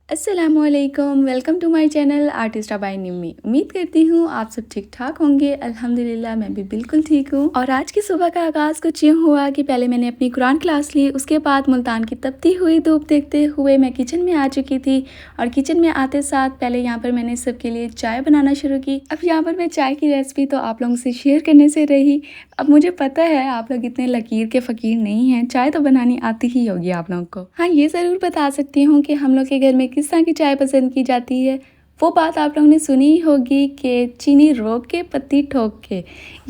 अस्सलामुअलैकुम, welcome to my channel Artista by Nimmi. उम्मीद करती हूँ आप सब ठीक ठाक होंगे। अल्हम्दुलिल्लाह मैं भी बिल्कुल ठीक हूँ। और आज की सुबह का आगाज़ कुछ यूँ हुआ कि पहले मैंने अपनी कुरान क्लास ली, उसके बाद मुल्तान की तपती हुई धूप देखते हुए मैं किचन में आ चुकी थी। और किचन में आते साथ पहले यहाँ पर मैंने सबके लिए चाय बनाना शुरू की। अब यहाँ पर मैं चाय की रेसिपी तो आप लोगों से शेयर करने से रही। अब मुझे पता है आप लोग इतने लकीर के फ़कीर नहीं हैं, चाय तो बनानी आती ही होगी आप लोगों को। हाँ, ये ज़रूर बता सकती हूँ कि हम लोग के घर में किस तरह की चाय पसंद की जाती है। वो बात आप लोगों ने सुनी ही होगी कि चीनी रोक के पत्ती ठोक के,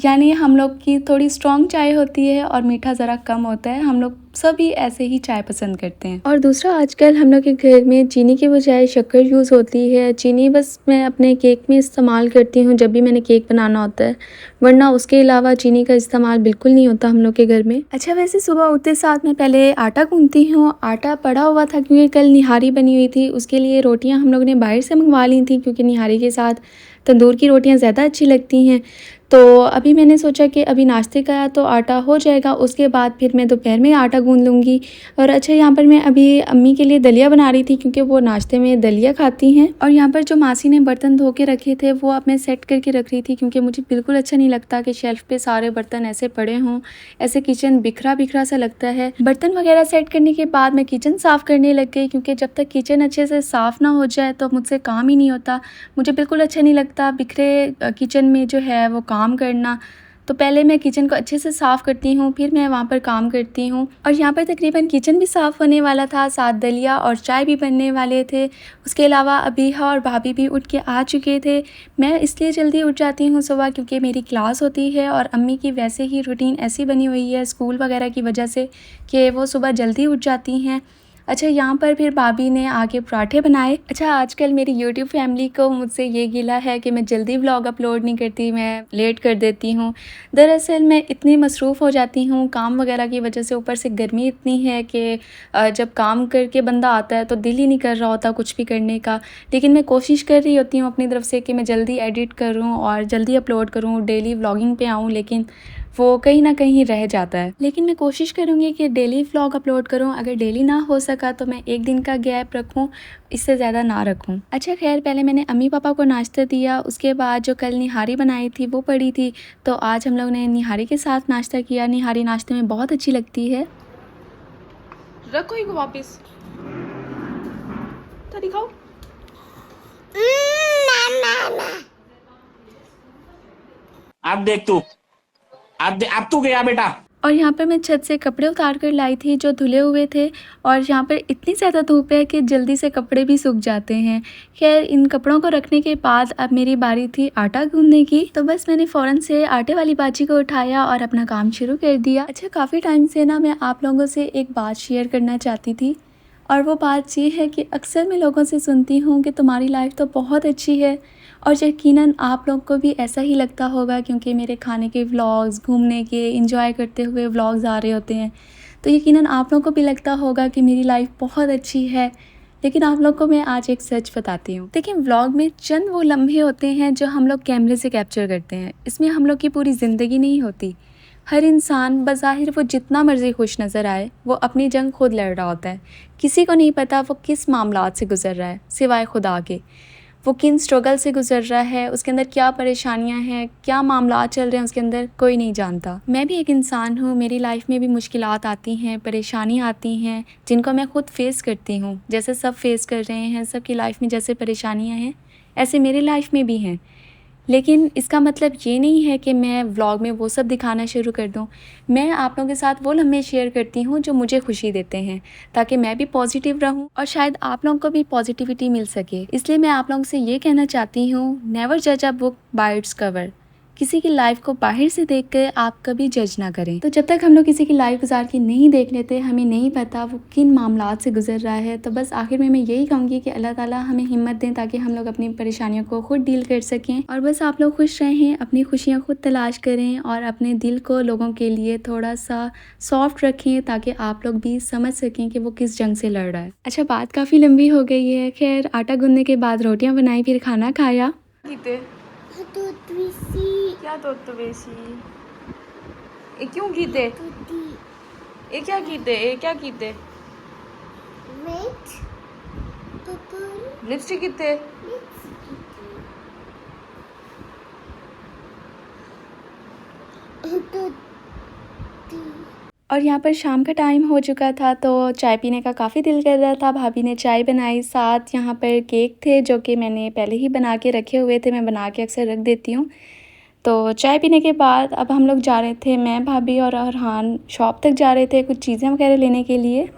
यानी हम लोग की थोड़ी स्ट्रॉन्ग चाय होती है और मीठा ज़रा कम होता है। हम लोग सभी ऐसे ही चाय पसंद करते हैं। और दूसरा, आजकल हम लोग के घर में चीनी की बजाय शक्कर यूज़ होती है। चीनी बस मैं अपने केक में इस्तेमाल करती हूँ जब भी मैंने केक बनाना होता है, वरना उसके अलावा चीनी का इस्तेमाल बिल्कुल नहीं होता हम लोग के घर में। अच्छा, वैसे सुबह उठते साथ मैं पहले आटा गूंथती हूँ। आटा पड़ा हुआ था क्योंकि कल निहारी बनी हुई थी, उसके लिए रोटियाँ हम लोग ने बाहर से मंगवा ली थी क्योंकि निहारी के साथ तंदूर की रोटियाँ ज़्यादा अच्छी लगती हैं। तो अभी मैंने सोचा कि अभी नाश्ते का तो आटा हो जाएगा, उसके बाद फिर मैं दोपहर में आटा गूंद लूँगी। और अच्छा, यहाँ पर मैं अभी अम्मी के लिए दलिया बना रही थी क्योंकि वो नाश्ते में दलिया खाती हैं। और यहाँ पर जो मासी ने बर्तन धो के रखे थे वो अब मैं सेट करके रख रही थी क्योंकि मुझे बिल्कुल अच्छा नहीं लगता कि शेल्फ पे सारे बर्तन ऐसे पड़े हों, ऐसे किचन बिखरा बिखरा सा लगता है। बर्तन वगैरह सेट करने के बाद मैं किचन साफ़ करने लग गई क्योंकि जब तक किचन अच्छे से साफ़ ना हो जाए तो मुझसे काम ही नहीं होता। मुझे बिल्कुल अच्छा नहीं लगता बिखरे किचन में जो है वो काम करना। तो पहले मैं किचन को अच्छे से साफ़ करती हूँ, फिर मैं वहाँ पर काम करती हूँ। और यहाँ पर तकरीबन किचन भी साफ़ होने वाला था, साथ दलिया और चाय भी बनने वाले थे। उसके अलावा अबीहा और भाभी भी उठ के आ चुके थे। मैं इसलिए जल्दी उठ जाती हूँ सुबह क्योंकि मेरी क्लास होती है और अम्मी की वैसे ही रूटीन ऐसी बनी हुई है स्कूल वगैरह की वजह से कि वो सुबह जल्दी उठ जाती हैं। अच्छा, यहाँ पर फिर भाभी ने आके पराठे बनाए। अच्छा, आजकल मेरी यूट्यूब फैमिली को मुझसे ये गिला है कि मैं जल्दी व्लॉग अपलोड नहीं करती, मैं लेट कर देती हूँ। दरअसल मैं इतनी मसरूफ़ हो जाती हूँ काम वगैरह की वजह से, ऊपर से गर्मी इतनी है कि जब काम करके बंदा आता है तो दिल ही नहीं कर रहा होता कुछ भी करने का। लेकिन मैं कोशिश कर रही होती हूँ अपनी तरफ से कि मैं जल्दी एडिट करूँ और जल्दी अपलोड करूँ, डेली व्लॉगिंग पे आऊँ, लेकिन वो कहीं ना कहीं रह जाता है। लेकिन मैं कोशिश करूँगी कि डेली व्लॉग अपलोड करूँ। अगर डेली ना हो सका तो मैं एक दिन का गैप रखूँ, इससे ज़्यादा ना रखूँ। अच्छा, खैर पहले मैंने अम्मी पापा को नाश्ता दिया, उसके बाद जो कल निहारी बनाई थी वो पड़ी थी, तो आज हम लोग ने निहारी के साथ नाश्ता किया। निहारी नाश्ते में बहुत अच्छी लगती है। रखो ही वापस तो दिखाओ। अब देख तू, अब तू गया बेटा। और यहाँ पर मैं छत से कपड़े उतार कर लाई थी जो धुले हुए थे। और यहाँ पर इतनी ज़्यादा धूप है कि जल्दी से कपड़े भी सूख जाते हैं। खैर, इन कपड़ों को रखने के बाद अब मेरी बारी थी आटा गूंदने की। तो बस मैंने फ़ौरन से आटे वाली बाजी को उठाया और अपना काम शुरू कर दिया। अच्छा, काफ़ी टाइम से ना मैं आप लोगों से एक बात शेयर करना चाहती थी, और वो बात ये है कि अक्सर मैं लोगों से सुनती हूँ कि तुम्हारी लाइफ तो बहुत अच्छी है। और यकीनन आप लोग को भी ऐसा ही लगता होगा क्योंकि मेरे खाने के व्लॉग्स, घूमने के, एंजॉय करते हुए व्लॉग्स आ रहे होते हैं, तो यकीनन आप लोगों को भी लगता होगा कि मेरी लाइफ बहुत अच्छी है। लेकिन आप लोग को मैं आज एक सच बताती हूँ। देखिए, व्लॉग में चंद वो लम्हे होते हैं जो हम लोग कैमरे से कैप्चर करते हैं। इसमें हम लोग की पूरी ज़िंदगी नहीं होती। हर इंसान बज़ाहिर वो जितना मर्ज़ी खुश नज़र आए, वो अपनी जंग खुद लड़ रहा होता है। किसी को नहीं पता वो किस मामलात से गुज़र रहा है सिवाय खुदा के। वो किन स्ट्रगल से गुज़र रहा है, उसके अंदर क्या परेशानियां हैं, क्या मामलात चल रहे हैं उसके अंदर, कोई नहीं जानता। मैं भी एक इंसान हूँ, मेरी लाइफ में भी मुश्किलात आती हैं, परेशानियाँ आती हैं जिनको मैं ख़ुद फेस करती हूँ। जैसे सब फेस कर रहे हैं, सबकी लाइफ में जैसे परेशानियाँ हैं ऐसे मेरी लाइफ में भी हैं। लेकिन इसका मतलब ये नहीं है कि मैं व्लॉग में वो सब दिखाना शुरू कर दूं। मैं आप लोगों के साथ वो लम्हे शेयर करती हूँ जो मुझे खुशी देते हैं, ताकि मैं भी पॉजिटिव रहूं और शायद आप लोगों को भी पॉजिटिविटी मिल सके। इसलिए मैं आप लोगों से ये कहना चाहती हूँ, नेवर जज a book by its cover. किसी की लाइफ को बाहर से देख कर आप कभी जज ना करें। तो जब तक हम लोग किसी की लाइफ गुजार के नहीं देख लेते, हमें नहीं पता वो किन मामलात से गुजर रहा है। तो बस आखिर में मैं यही कहूँगी कि अल्लाह ताला हमें हिम्मत दें ताकि हम लोग अपनी परेशानियों को खुद डील कर सकें। और बस आप लोग खुश रहें, अपनी खुशियाँ खुद तलाश करें और अपने दिल को लोगों के लिए थोड़ा सा सॉफ्ट रखें ताकि आप लोग भी समझ सकें कि वो किस जंग से लड़ रहा है। अच्छा, बात काफ़ी लंबी हो गई है। खैर, आटा गूंदने के बाद रोटियां बनाई, फिर खाना खाया। गीते क्या तो बेसी ए क्यों गीते ए क्या गीते लिपस्टिक गीते और यहाँ पर शाम का टाइम हो चुका था तो चाय पीने का काफ़ी दिल कर रहा था। भाभी ने चाय बनाई, साथ यहाँ पर केक थे जो कि मैंने पहले ही बना के रखे हुए थे। मैं बना के अक्सर रख देती हूँ। तो चाय पीने के बाद अब हम लोग जा रहे थे, मैं, भाभी और अरहान शॉप तक जा रहे थे कुछ चीज़ें वगैरह लेने के लिए।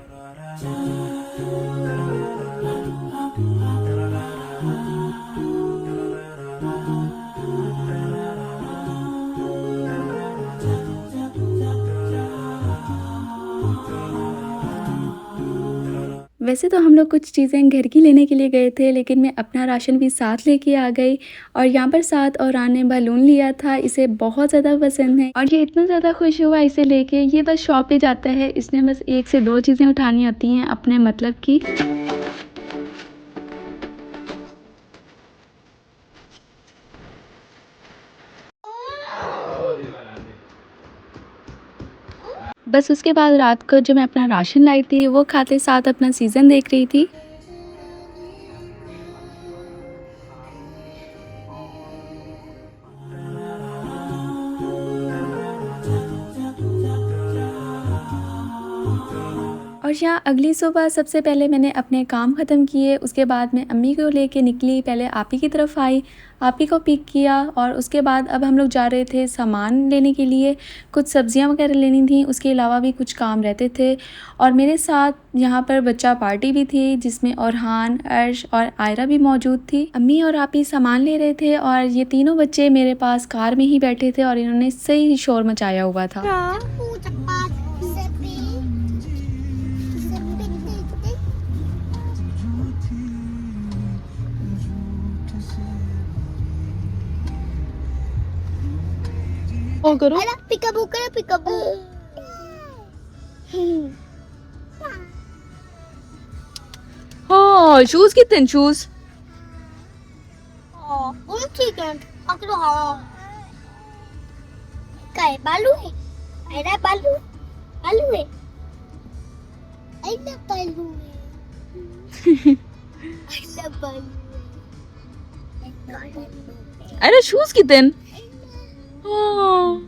वैसे तो हम लोग कुछ चीज़ें घर की लेने के लिए गए थे, लेकिन मैं अपना राशन भी साथ लेके आ गई। और यहाँ पर साथ औरान ने बलून लिया था, इसे बहुत ज़्यादा पसंद है और ये इतना ज़्यादा खुश हुआ इसे लेके। ये बस शॉप पे जाता है, इसने बस 1 से 2 चीज़ें उठानी होती हैं अपने मतलब की। बस उसके बाद रात को जो मैं अपना राशन लाई थी वो खाते साथ अपना सीज़न देख रही थी। और यहाँ अगली सुबह सबसे पहले मैंने अपने काम ख़त्म किए, उसके बाद मैं अम्मी को लेके निकली। पहले आपी की तरफ आई, आपी को पिक किया और उसके बाद अब हम लोग जा रहे थे सामान लेने के लिए। कुछ सब्जियां वगैरह लेनी थी, उसके अलावा भी कुछ काम रहते थे। और मेरे साथ यहाँ पर बच्चा पार्टी भी थी जिसमें औरहान, अर्श और आयरा भी मौजूद थी। अम्मी और आपी सामान ले रहे थे और ये तीनों बच्चे मेरे पास कार में ही बैठे थे और इन्होंने सही शोर मचाया हुआ था। और करो पिकाबू हाँ शूज कितने शूज काय बालू है अरे बालू बालू है अरे बालू है अरे बालू अरे शूज कितने हाँ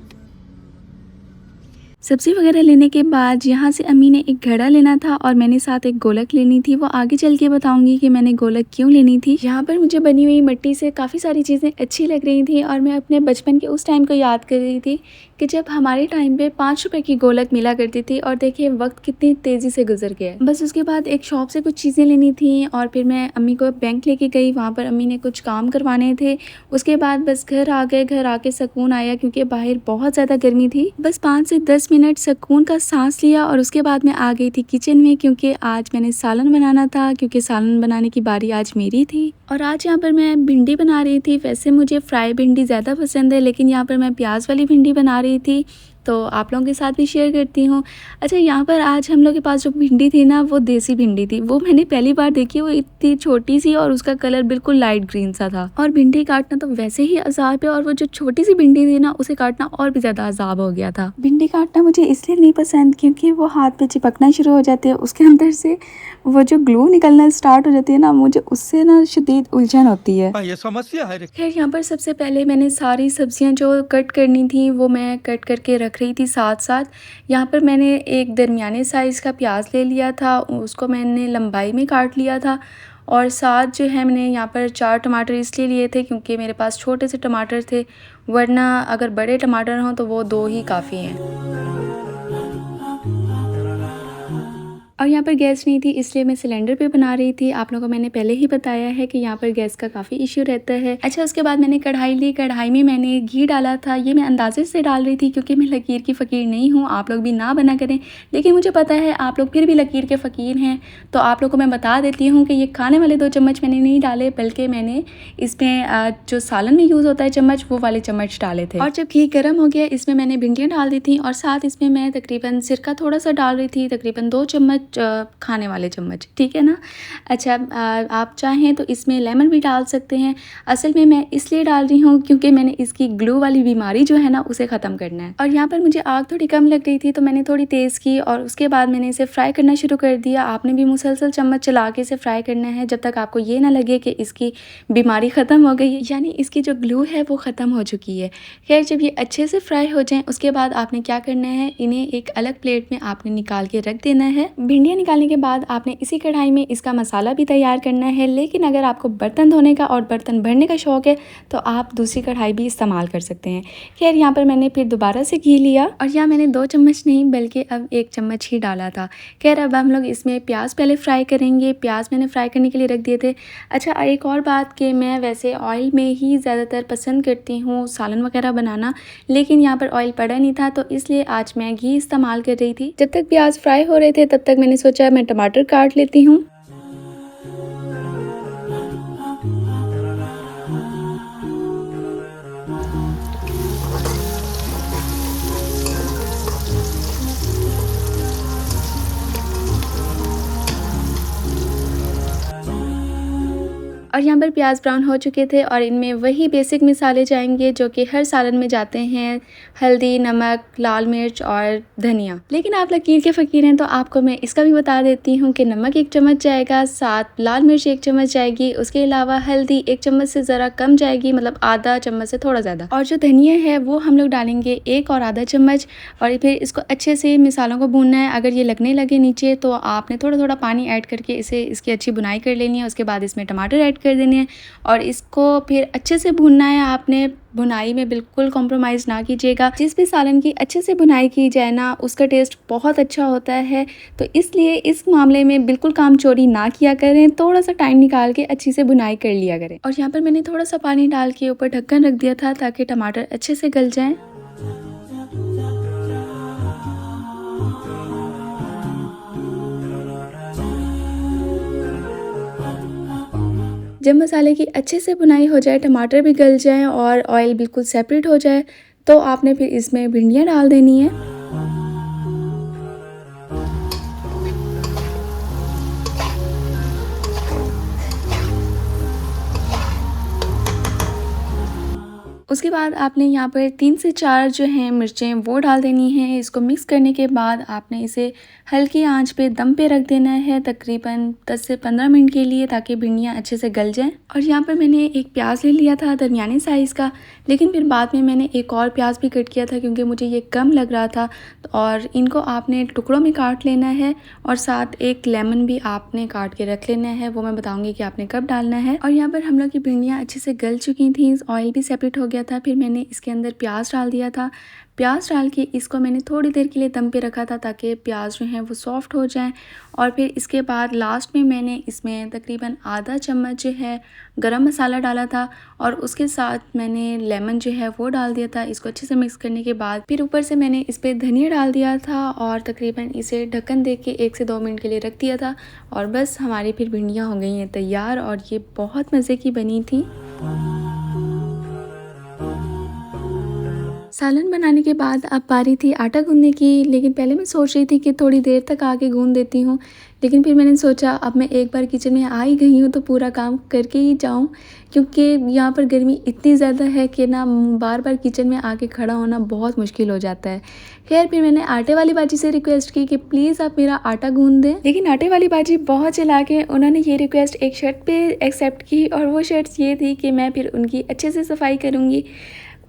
सब्ज़ी वगैरह लेने के बाद यहाँ से अम्मी ने एक घड़ा लेना था और मैंने साथ एक गोलक लेनी थी। वो आगे चल के बताऊंगी कि मैंने गोलक क्यों लेनी थी। यहाँ पर मुझे बनी हुई मिट्टी से काफ़ी सारी चीज़ें अच्छी लग रही थी और मैं अपने बचपन के उस टाइम को याद कर रही थी कि जब हमारे टाइम पे 5 रुपए की गोलक मिला करती थी। और देखिए वक्त कितनी तेज़ी से गुजर गया। बस उसके बाद एक शॉप से कुछ चीज़ें लेनी थी और फिर मैं अम्मी को बैंक लेके गई। वहाँ पर अम्मी ने कुछ काम करवाने थे। उसके बाद बस घर आ गए। घर आके सुकून आया क्योंकि बाहर बहुत ज़्यादा गर्मी थी। बस 5 से 10 मिनट सुकून का सांस लिया और उसके बाद मैं आ गई थी किचन में क्योंकि आज मैंने सालन बनाना था, क्योंकि सालन बनाने की बारी आज मेरी थी। और आज यहाँ पर मैं भिंडी बना रही थी। वैसे मुझे फ्राई भिंडी ज़्यादा पसंद है, लेकिन यहाँ पर मैं प्याज वाली भिंडी बना रही थी तो आप लोगों के साथ भी शेयर करती हूँ। अच्छा, यहाँ पर आज हम लोग के पास जो भिंडी थी ना, वो देसी भिंडी थी। वो मैंने पहली बार देखी। वो इतनी छोटी सी और उसका कलर बिल्कुल लाइट ग्रीन सा था। और भिंडी काटना तो वैसे ही अजाब है और वो जो छोटी सी भिंडी थी ना, उसे काटना और भी ज़्यादा अजाब हो गया था। भिंडी काटना मुझे इसलिए नहीं पसंद क्योंकि वो हाथ पे चिपकना शुरू हो जाते हैं। उसके अंदर से वो जो ग्लू निकलना स्टार्ट हो जाती है ना, मुझे उससे ना शदीद उलझन होती है। ये समस्या है। खैर, यहाँ पर सबसे पहले मैंने सारी सब्जियाँ जो कट करनी थी वो मैं कट करके रख रही थी साथ साथ। यहाँ पर मैंने एक दरमियाने साइज़ का प्याज ले लिया था, उसको मैंने लंबाई में काट लिया था। और साथ जो है मैंने यहाँ पर 4 टमाटर इसलिए लिए थे क्योंकि मेरे पास छोटे से टमाटर थे, वरना अगर बड़े टमाटर हों तो वो 2 ही काफ़ी हैं। और यहाँ पर गैस नहीं थी इसलिए मैं सिलेंडर पे बना रही थी। आप लोगों को मैंने पहले ही बताया है कि यहाँ पर गैस का काफ़ी इश्यू रहता है। अच्छा, उसके बाद मैंने कढ़ाई ली, कढ़ाई में मैंने घी डाला था। ये मैं अंदाजे से डाल रही थी क्योंकि मैं लकीर की फ़कीर नहीं हूँ। आप लोग भी ना बना करें, लेकिन मुझे पता है आप लोग फिर भी लकीर के फ़कीर हैं, तो आप लोग को मैं बता देती हूँ कि ये खाने वाले 2 चम्मच मैंने नहीं डाले, बल्कि मैंने इसमें जो सालन में यूज़ होता है चम्मच, वो वाले चम्मच डाले थे। और जब घी गर्म हो गया इसमें मैंने भिंडियाँ डाल दी थी और साथ इसमें मैं तकरीबन सिरका थोड़ा सा डाल रही थी, तकरीबन 2 चम्मच खाने वाले चम्मच, ठीक है ना। अच्छा, आप चाहें तो इसमें लेमन भी डाल सकते हैं। असल में मैं इसलिए डाल रही हूँ क्योंकि मैंने इसकी ग्लू वाली बीमारी जो है ना उसे ख़त्म करना है। और यहाँ पर मुझे आग थोड़ी कम लग रही थी तो मैंने थोड़ी तेज़ की और उसके बाद मैंने इसे फ्राई करना शुरू कर दिया। आपने भी मुसलसल चम्मच चला के इसे फ्राई करना है जब तक आपको ये ना लगे कि इसकी बीमारी ख़त्म हो गई है, यानी इसकी जो ग्लू है वो ख़त्म हो चुकी है। खैर, जब ये अच्छे से फ्राई हो जाएँ उसके बाद आपने क्या करना है, इन्हें एक अलग प्लेट में आपने निकाल के रख देना है। भिंडियाँ निकालने के बाद आपने इसी कढ़ाई में इसका मसाला भी तैयार करना है, लेकिन अगर आपको बर्तन धोने का और बर्तन भरने का शौक़ है तो आप दूसरी कढ़ाई भी इस्तेमाल कर सकते हैं। खैर, यहाँ पर मैंने फिर दोबारा से घी लिया और यहाँ मैंने 2 चम्मच नहीं बल्कि अब 1 चम्मच ही डाला था। खैर, अब हम लोग इसमें प्याज पहले फ्राई करेंगे। प्याज मैंने फ्राई करने के लिए रख दिए थे। अच्छा, एक और बात कि मैं वैसे ऑयल में ही ज़्यादातर पसंद करती हूँ सालन वगैरह बनाना, लेकिन यहाँ पर ऑयल पड़ा नहीं था तो इसलिए आज मैं घी इस्तेमाल कर रही थी। जब तक प्याज फ्राई हो रहे थे तब तक मैंने सोचा मैं टमाटर काट लेती हूँ। और यहाँ पर प्याज ब्राउन हो चुके थे और इनमें वही बेसिक मसाले जाएंगे जो कि हर सालन में जाते हैं, हल्दी, नमक, लाल मिर्च और धनिया। लेकिन आप लकीर के फ़कीर हैं तो आपको मैं इसका भी बता देती हूँ कि नमक 1 चम्मच जाएगा, साथ लाल मिर्च 1 चम्मच जाएगी, उसके अलावा हल्दी 1 चम्मच से ज़रा कम जाएगी, मतलब आधा चम्मच से थोड़ा ज़्यादा। और जो धनिया है वो हम लोग डालेंगे 1 और आधा चम्मच और फिर इसको अच्छे से मसालों को भूनना है। अगर ये लगने लगे नीचे तो आपने थोड़ा थोड़ा पानी ऐड करके इसकी अच्छी बुनाई कर लेनी है। उसके बाद इसमें टमाटर ऐड कर देने हैं और इसको फिर अच्छे से भूनना है। आपने भुनाई में बिल्कुल कॉम्प्रोमाइज़ ना कीजिएगा। जिस भी सालन की अच्छे से भुनाई की जाए ना उसका टेस्ट बहुत अच्छा होता है, तो इसलिए इस मामले में बिल्कुल काम चोरी ना किया करें, थोड़ा सा टाइम निकाल के अच्छी से भुनाई कर लिया करें। और यहाँ पर मैंने थोड़ा सा पानी डाल के ऊपर ढक्कन रख दिया था ताकि टमाटर अच्छे से गल जाएँ। जब मसाले की अच्छे से भुनाई हो जाए, टमाटर भी गल जाएं और ऑयल बिल्कुल सेपरेट हो जाए तो आपने फिर इसमें भिंडियाँ डाल देनी है। उसके बाद आपने यहाँ पर 3 से 4 जो हैं मिर्चें वो डाल देनी हैं। इसको मिक्स करने के बाद आपने इसे हल्की आंच पे दम पे रख देना है तकरीबन 10 से 15 मिनट के लिए, ताकि भिंडियाँ अच्छे से गल जाएं। और यहाँ पर मैंने एक प्याज ले लिया था दरमियाने साइज़ का, लेकिन फिर बाद में मैंने एक और प्याज भी कट किया था क्योंकि मुझे ये कम लग रहा था। और इनको आपने टुकड़ों में काट लेना है और साथ एक लेमन भी आपने काट के रख लेना है, वो मैं बताऊँगी कि आपने कब डालना है। और यहाँ पर हम लोग की भिंडियाँ अच्छे से गल चुकी थी, ऑयल भी सेपरेट हो गया था। फिर मैंने इसके अंदर प्याज डाल दिया था। प्याज डाल के इसको मैंने थोड़ी देर के लिए दम पे रखा था ताकि प्याज जो हैं वो सॉफ्ट हो जाएं। और फिर इसके बाद लास्ट में मैंने इसमें तकरीबन आधा चम्मच जो है गरम मसाला डाला था और उसके साथ मैंने लेमन जो है वो डाल दिया था। इसको अच्छे से मिक्स करने के बाद फिर ऊपर से मैंने इस पर धनिया डाल दिया था और तकरीबन इसे ढक्कन दे के 1 से 2 मिनट के लिए रख दिया था। और बस हमारी फिर भिंडियाँ हो गई हैं तैयार और ये बहुत मज़े की बनी थी। सालन बनाने के बाद अब बारी थी आटा गूंदने की, लेकिन पहले मैं सोच रही थी कि थोड़ी देर तक आके गूंद देती हूँ, लेकिन फिर मैंने सोचा अब मैं एक बार किचन में आ ही गई हूँ तो पूरा काम करके ही जाऊँ, क्योंकि यहाँ पर गर्मी इतनी ज़्यादा है कि ना बार बार किचन में आके खड़ा होना बहुत मुश्किल हो जाता है। खैर, फिर मैंने आटे वाली बाजी से रिक्वेस्ट की कि प्लीज़ आप मेरा आटा गूंद दें, लेकिन आटे वाली बाजी बहुत चालाक है। उन्होंने ये रिक्वेस्ट एक शर्त पे एक्सेप्ट की और वो शर्त ये थी कि मैं फिर उनकी अच्छे से सफाई करूँगी।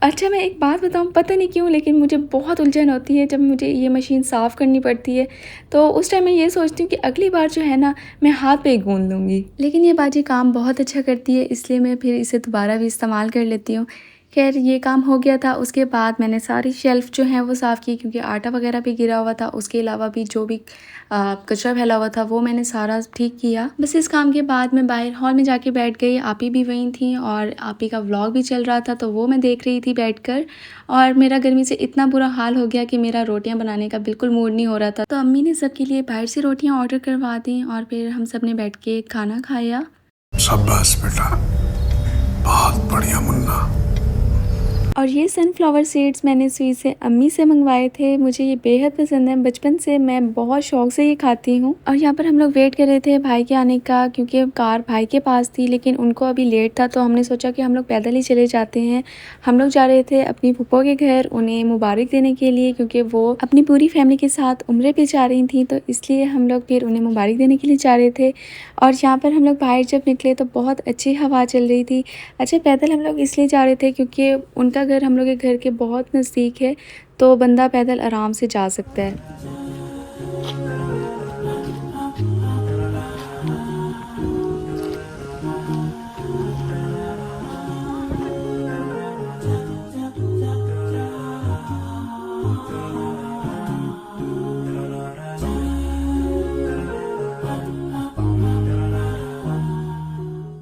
अच्छा, मैं एक बात बताऊँ, पता नहीं क्यों लेकिन मुझे बहुत उलझन होती है जब मुझे ये मशीन साफ़ करनी पड़ती है, तो उस टाइम मैं ये सोचती हूँ कि अगली बार जो है ना मैं हाथ पे ही गूंद लूँगी। लेकिन ये बाजी काम बहुत अच्छा करती है, इसलिए मैं फिर इसे दोबारा भी इस्तेमाल कर लेती हूँ। खैर ये काम हो गया था। उसके बाद मैंने सारी शेल्फ़ जो हैं वो साफ़ की, क्योंकि आटा वगैरह भी गिरा हुआ था। उसके अलावा भी जो भी कचरा फैला हुआ था वो मैंने सारा ठीक किया। बस इस काम के बाद मैं बाहर हॉल में जाके बैठ गई। आपी भी वहीं थी और आपी का व्लॉग भी चल रहा था, तो वो मैं देख रही थी बैठकर। और मेरा गर्मी से इतना बुरा हाल हो गया कि मेरा रोटियां बनाने का बिल्कुल मूड नहीं हो रहा था। तो अम्मी ने सबके लिए बाहर से रोटियां ऑर्डर करवा दी और फिर हम सब ने बैठ के खाना खाया। शाबाश बेटा, बहुत बढ़िया मुन्ना। और ये सनफ्लावर सीड्स मैंने स्वीट से अम्मी से मंगवाए थे। मुझे ये बेहद पसंद है, बचपन से मैं बहुत शौक से ये खाती हूँ। और यहाँ पर हम लोग वेट कर रहे थे भाई के आने का, क्योंकि कार भाई के पास थी लेकिन उनको अभी लेट था, तो हमने सोचा कि हम लोग पैदल ही चले जाते हैं। हम लोग जा रहे थे अपनी फूफो के घर उन्हें मुबारक देने के लिए, क्योंकि वो अपनी पूरी फैमिली के साथ उम्रे पे जा रही थी, तो इसलिए हम लोग फिर उन्हें मुबारक देने के लिए जा रहे थे। और यहाँ पर हम लोग बाहर जब निकले तो बहुत अच्छी हवा चल रही थी। अच्छा, पैदल हम लोग इसलिए जा रहे थे क्योंकि उनका घर हम लोग के घर के बहुत नज़दीक है, तो बंदा पैदल आराम से जा सकता है।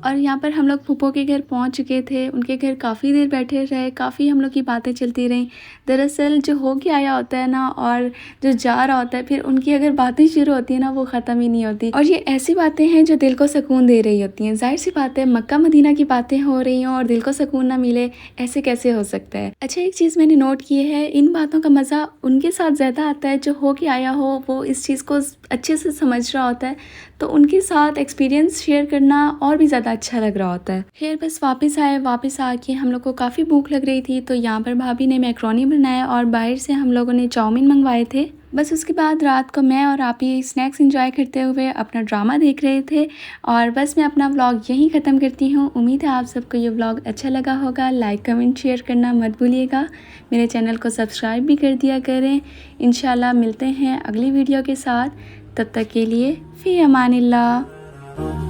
और यहाँ पर हम लोग फूफो के घर पहुँच चुके थे। उनके घर काफ़ी देर बैठे रहे, काफ़ी हम लोग की बातें चलती रहीं। दरअसल जो हो के आया होता है ना और जो जा रहा होता है, फिर उनकी अगर बातें शुरू होती हैं ना वो ख़त्म ही नहीं होती। और ये ऐसी बातें हैं जो दिल को सुकून दे रही होती हैं। ज़ाहिर सी बात है, मक्का मदीना की बातें हो रही हों और दिल को सुकून ना मिले, ऐसे कैसे हो सकता है। अच्छा, एक चीज़ मैंने नोट की है, इन बातों का मज़ा उनके साथ ज़्यादा आता है जो हो के आया हो, वो इस चीज़ को अच्छे से समझ रहा होता है, तो उनके साथ एक्सपीरियंस शेयर करना और भी ज़्यादा अच्छा लग रहा होता है। खैर बस वापस आए, वापस आके हम लोग को काफ़ी भूख लग रही थी, तो यहाँ पर भाभी ने मैक्रोनी बनाया और बाहर से हम लोगों ने चाउमीन मंगवाए थे। बस उसके बाद रात को मैं और आप ही स्नैक्स एंजॉय करते हुए अपना ड्रामा देख रहे थे। और बस मैं अपना व्लॉग यहीं ख़त्म करती हूँ। उम्मीद है आप सबको ये व्लॉग अच्छा लगा होगा। लाइक कमेंट शेयर करना मत भूलिएगा। मेरे चैनल को सब्सक्राइब भी कर दिया करें। इंशाल्लाह मिलते हैं अगली वीडियो के साथ। तब तक के लिए फ़ी अमानिल्लाह।